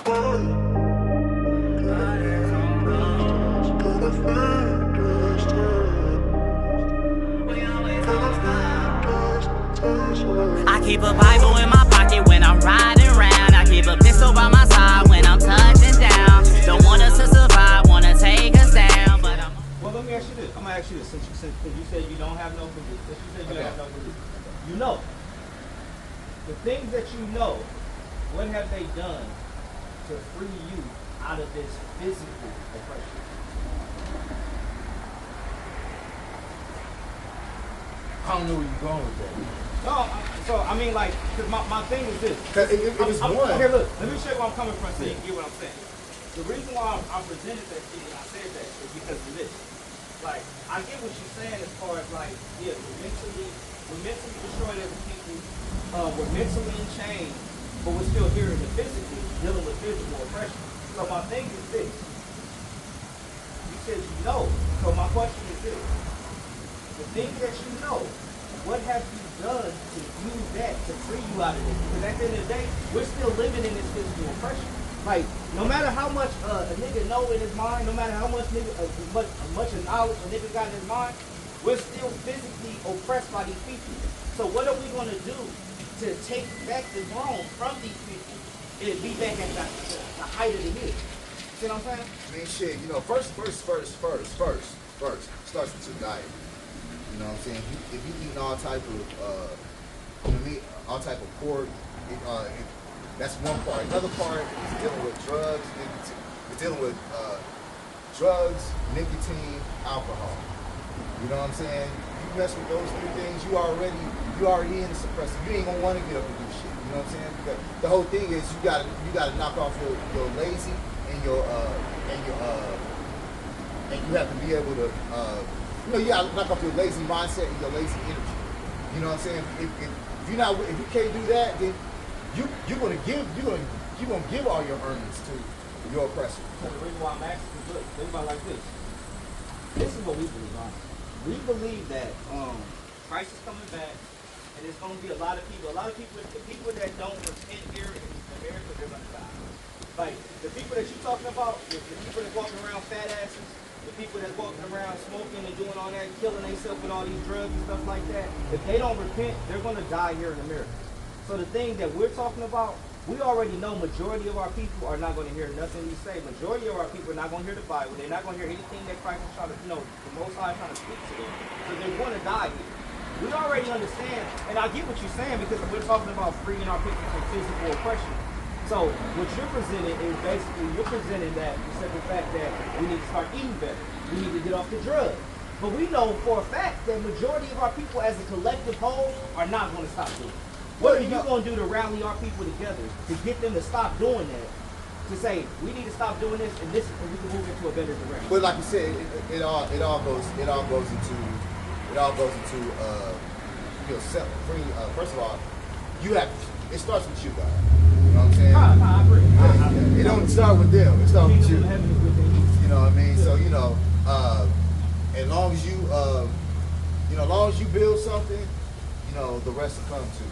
I keep a Bible in my pocket when I'm riding around. I keep a pistol by my side when I'm touching down. Don't want us to survive, wanna take us down, but I'm... Well, let me ask you this. I'm gonna ask you this since you said you don't have no belief. Since you said you have no belief. You know, the things that you know, what have they done to free you out of this physical oppression? I don't know where you're going with that. No, so I mean, like, cause my thing is this. If it's one. Okay, look, let me show you where I'm coming from so you can get what I'm saying. The reason why I presented that to you and I said that is because of this. Like, I get what you're saying as far as like, yeah, we're mentally destroyed as a people. We're mentally in chains, but we're still here in the physical, dealing with physical oppression. So my thing is this. You said you know. So my question is this. The thing that you know, what have you done to use that to free you out of this? Because at the end of the day, we're still living in this physical oppression. Like, no matter how much a nigga know in his mind, no matter how much much knowledge a nigga got in his mind, we're still physically oppressed by these people. So what are we going to do to take back the throne from these people and be back at the height of the hill? See what I'm saying? I mean, shit, you know, first starts with your diet. You know what I'm saying? If you eat all type of meat, all type of pork, that's one part. Another part is dealing with drugs, nicotine, alcohol. You know what I'm saying? You mess with those three things, you already in the suppressor. You ain't gonna want to get up and do shit. You know what I'm saying? Because the whole thing is you gotta knock off your lazy and you have to be able to you gotta knock off your lazy mindset and your lazy energy. You know what I'm saying? If you can't do that, then you're gonna give all your earnings to your oppressor. So the reason why I'm asking is, look, think about it like this. This is what we believe, honestly. We believe that Christ is coming back, and there's gonna be a lot of people. The people that don't repent here in America, they're gonna die. Like the people that you're talking about, the people that walking around fat asses. The people that's walking around smoking and doing all that, killing themselves with all these drugs and stuff like that, if they don't repent, they're going to die here in America. So the thing that we're talking about, we already know majority of our people are not going to hear nothing we say. Majority of our people are not going to hear the Bible. They're not going to hear anything that Christ is trying to, the Most High is trying to speak to them. So they're going to die here. We already understand, and I get what you're saying because we're talking about freeing our people from physical oppression. So what you're presenting is basically, you're presenting that the simple fact that we need to start eating better. We need to get off the drugs. But we know for a fact that majority of our people as a collective whole are not going to stop doing it. What are you going to do to rally our people together to get them to stop doing that? To say, we need to stop doing this and we can move into a better direction. But like you said, it all goes into yourself. First of all, it starts with you guys. You know what I'm saying? I agree. It don't start with them. It starts with you. You know what I mean? So as long as you build something, the rest will come to you.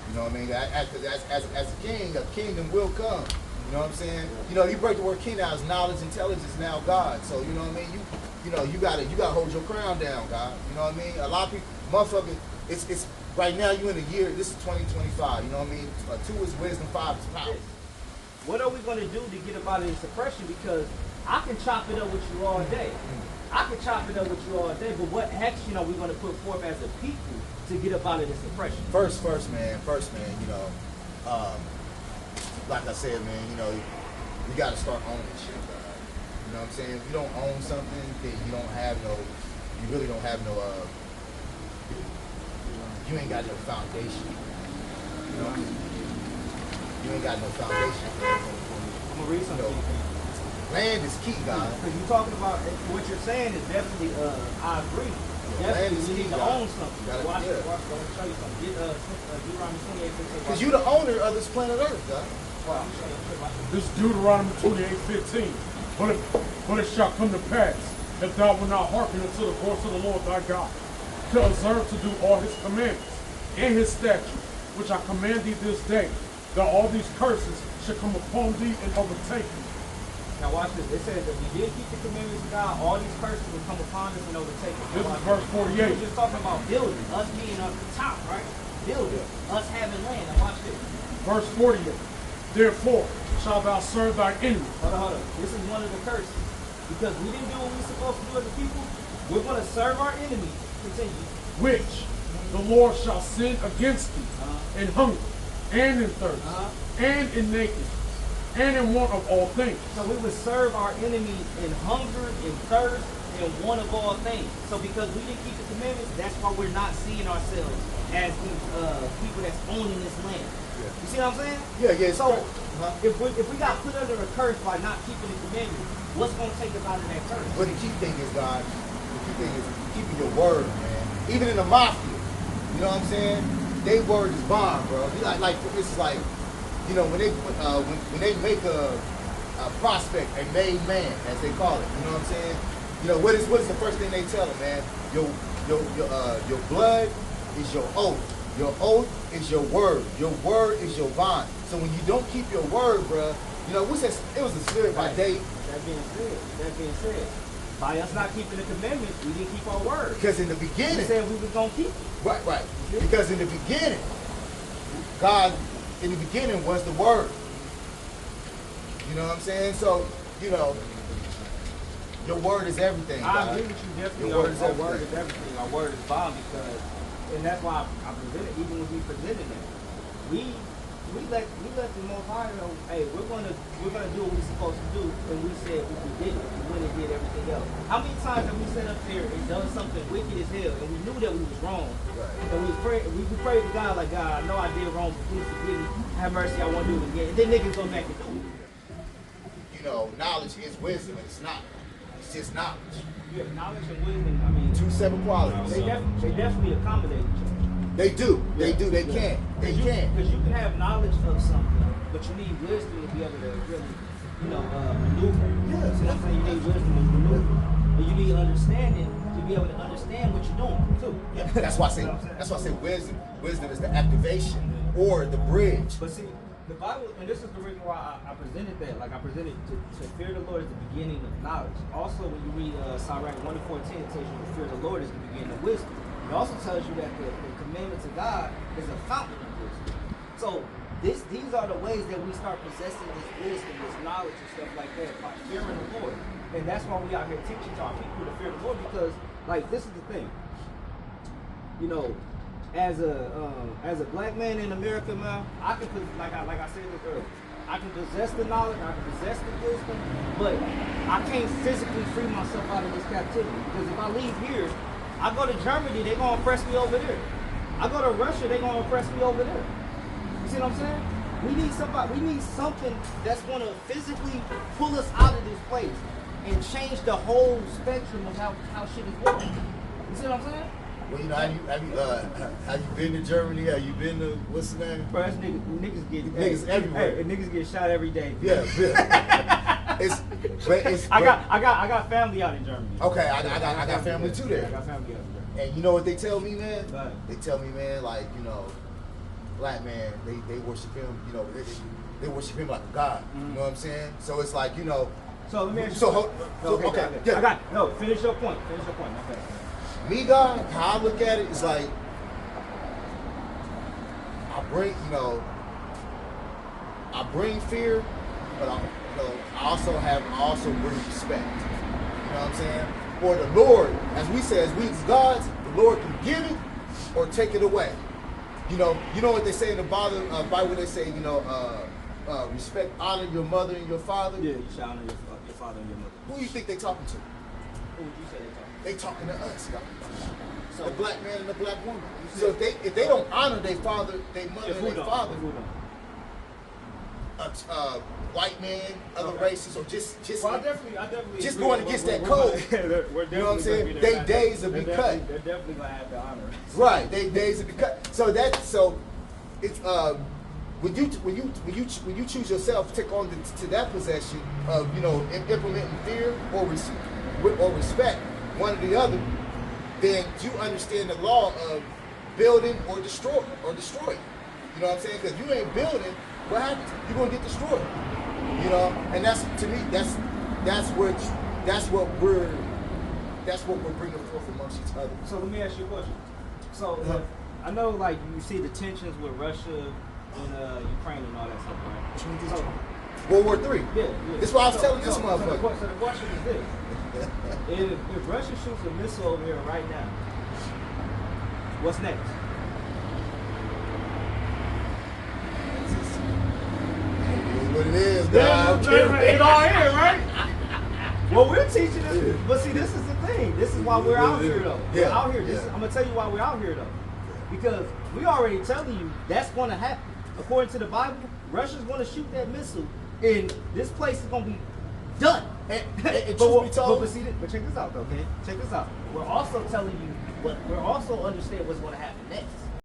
You know what I mean? As a king, a kingdom will come. You know what I'm saying? You break the word king now, it's knowledge, intelligence, now God. So you know what I mean? You gotta hold your crown down, God. You know what I mean? A lot of people, motherfuckers, it's right now you in a year, this is 2025, you know what I mean? 2 is wisdom, 5 is power. What are we going to do to get up out of this oppression? Because I can chop it up with you all day. I can chop it up with you all day, but what action are we going to put forth as a people to get up out of this oppression? First, man, like I said, man, you got to start owning shit, God. You know what I'm saying? If you don't own something, then you really don't have no, you ain't got no foundation. You ain't got no foundation. I'm going to read something. Land is key, God. Because you're talking about, what you're saying is definitely, I agree. Definitely, you need to own something. Watch it. Let me show you something. Get Deuteronomy 28:15. Because you're the owner of this planet Earth, God. Well, I'm showing you. This Deuteronomy 28:15. But it shall come to pass, if thou wilt not hearken unto the voice of the Lord thy God, to observe to do all his commandments and his statutes, which I command thee this day, that all these curses shall come upon thee and overtake thee. Now watch this. It says if we did keep the commandments of God, all these curses will come upon us and overtake us. This Now is watch verse this. 48. We were just talking about building, us being up the top, right? Building, us having land. Now watch this. Verse 48. Therefore shalt thou serve thy enemy. Hold on. This is one of the curses. Because we didn't do what we were supposed to do as a people, we're going to serve our enemies. Continue. Which the Lord shall send against thee in hunger, and in thirst, and in nakedness, and in want of all things. So we would serve our enemies in hunger, in thirst, and want of all things. So because we didn't keep the commandments, that's why we're not seeing ourselves as these people that's owning this land. Yeah. You see what I'm saying? Yeah. So if we got put under a curse by not keeping the commandments, what's going to take us out of that curse? But the key thing is, God, the key thing is keeping your word, man. Even in the mafia, you know what I'm saying? They word is bond, bro. Like this is like, you know, when they make a prospect a made man, as they call it. You know what I'm saying? You know, what is the first thing they tell them, man? Your blood is your oath. Your oath is your word. Your word is your bond. So when you don't keep your word, bro, you know, we said it was a spirit by day. That being said, by us not keeping the commandments, we didn't keep our word. Because in the We beginning, said we was going to keep it. right. Because in the beginning, God, in the beginning was the word. You know what I'm saying? So, you know, your word is everything. I God. agree with you definitely. Your word is Our word everything. is everything. Our word is bomb because, and that's why I presented, even when we presented it, we let the Most High know, hey, we're gonna do what we're supposed to do, and we said we did it. We went and did everything else. How many times have we sat up there and done something wicked as hell, and we knew that we was wrong, Right. and we prayed to God like, God, I know I did wrong, but please forgive me, have mercy, I won't do it again. And then niggas go back and do it. You know, knowledge is wisdom. It's not. It's just knowledge. Yeah, knowledge and wisdom. I mean, Two separate qualities. they definitely accommodate each other. They do. They do. They can. They can. Because you can have knowledge of something, but you need wisdom to be able to really, maneuver. Yes. See what I'm saying? You need wisdom to maneuver. And you need understanding to be able to understand what you're doing, too. That's why I say. You know what I'm saying? That's why I say wisdom. Wisdom is the activation or the bridge. But see, the Bible, and this is the reason why I presented that. Like I presented to fear the Lord is the beginning of knowledge. Also, when you read Sirach 1-14, it tells you to fear the Lord is the beginning of wisdom. It also tells you that the commandments of God is a fountain of wisdom. So these are the ways that we start possessing this wisdom, this knowledge and stuff like that by fearing the Lord. And that's why we out here teaching to our people to fear the Lord, because like this is the thing. You know, as a black man in America, man, I can like I said this earlier, I can possess the knowledge, I can possess the wisdom, but I can't physically free myself out of this captivity. Because if I leave here, I go to Germany, they're gonna oppress me over there. I go to Russia, they're gonna oppress me over there. You see what I'm saying? We need something that's gonna physically pull us out of this place and change the whole spectrum of how shit is working. You see what I'm saying? Well, you know, have you been to Germany? Have you been to what's the name? Bro, that's niggas get everywhere. Hey, niggas get shot every day. Yeah. I got family out in Germany. Okay, I got family too there. I got family out in Germany. And you know what they tell me, man? Right. They tell me, man, like, you know, black man, they worship him, you know, they worship him like a god. You know what I'm saying? So it's like, you know. So let me ask you. So, okay. Yeah. I got no. Finish your point. Okay. Me, God, how I look at it is like, I bring fear, but I also bring respect. You know what I'm saying? For the Lord, as we say, as we as gods, the Lord can give it or take it away. You know what they say in the Bible? They say, respect, honor your mother and your father. Yeah, you should honor your father and your mother. Who you think they talking to? Who would you say they talking? They talking to us, God. So The black man and the black woman. So if they don't honor their father, their mother, and their father, white man, other races, or just Well, I definitely just agree. going against that code. You know what I'm saying? They days will be cut. They're definitely gonna have to honor us. Right, they days will be cut. So it's when you choose yourself to take on to that possession of implementing fear or respect, one or the other, then you understand the law of building or destroy. You know what I'm saying? Because you ain't building, what happens? You're gonna get destroyed. You know, and that's, to me, that's what we're bringing forth amongst each other. So let me ask you a question. So I know, like, you see the tensions with Russia and Ukraine and all that stuff, right? So, World War III. yeah. That's why I was telling this So motherfucker. the question is this: if Russia shoots a missile over here right now, what's next? What it is, Yeah, dog. it all here, right? Well, we're teaching this, but see, this is the thing. This is why we're out here, though. We're Yeah. out here. Yeah. I'm gonna tell you why we're out here, though. Because we already telling you that's going to happen. According to the Bible, Russia's going to shoot that missile, and this place is going to be done. And But truth be told, check this out, though. Okay, check this out. We're also telling you we're also understand what's going to happen next.